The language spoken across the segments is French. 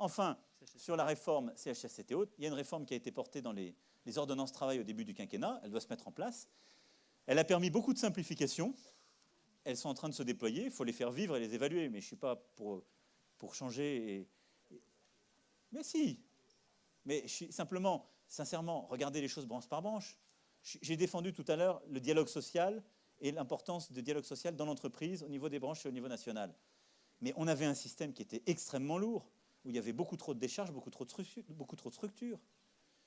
Enfin, sur la réforme CHSCT, il y a une réforme qui a été portée dans les ordonnances travail au début du quinquennat. Elle doit se mettre en place. Elle a permis beaucoup de simplifications. Elles sont en train de se déployer. Il faut les faire vivre et les évaluer. Mais je ne suis pas pour changer. Mais si. Mais simplement, sincèrement, regardez les choses branche par branche. J'ai défendu tout à l'heure le dialogue social et l'importance du dialogue social dans l'entreprise, au niveau des branches et au niveau national. Mais on avait un système qui était extrêmement lourd, où il y avait beaucoup trop de décharges, beaucoup trop de structures.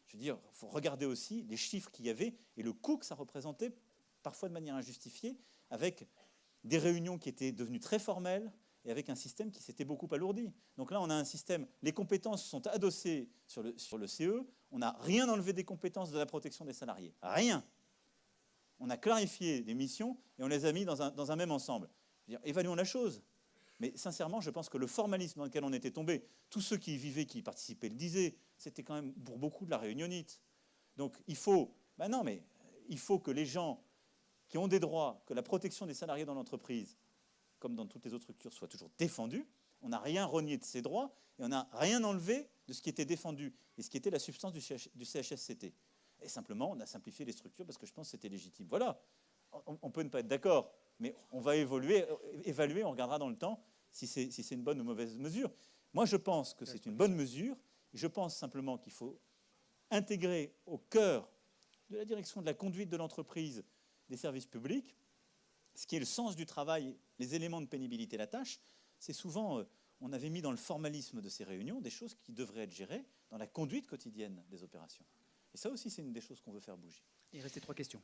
Je veux dire, il faut regarder aussi les chiffres qu'il y avait et le coût que ça représentait, parfois de manière injustifiée, avec des réunions qui étaient devenues très formelles et avec un système qui s'était beaucoup alourdi. Donc là, on a un système, les compétences sont adossées sur le CE, on n'a rien enlevé des compétences de la protection des salariés, rien. On a clarifié des missions et on les a mis dans un même ensemble. Je veux dire, évaluons la chose. Mais sincèrement, je pense que le formalisme dans lequel on était tombé, tous ceux qui y vivaient, qui y participaient le disaient, c'était quand même pour beaucoup de la réunionnite. Donc il faut, il faut que les gens qui ont des droits, que la protection des salariés dans l'entreprise, comme dans toutes les autres structures, soit toujours défendue. On n'a rien renié de ces droits et on n'a rien enlevé de ce qui était défendu et ce qui était la substance du CHSCT. Et simplement, on a simplifié les structures parce que je pense que c'était légitime. Voilà, on peut ne pas être d'accord, mais on va évaluer, on regardera dans le temps si c'est une bonne ou mauvaise mesure. Moi, je pense que c'est une bonne mesure. Je pense simplement qu'il faut intégrer au cœur de la direction de la conduite de l'entreprise des services publics, ce qui est le sens du travail, les éléments de pénibilité, la tâche. C'est souvent, on avait mis dans le formalisme de ces réunions des choses qui devraient être gérées dans la conduite quotidienne des opérations. Et ça aussi, c'est une des choses qu'on veut faire bouger. Il restait 3 questions.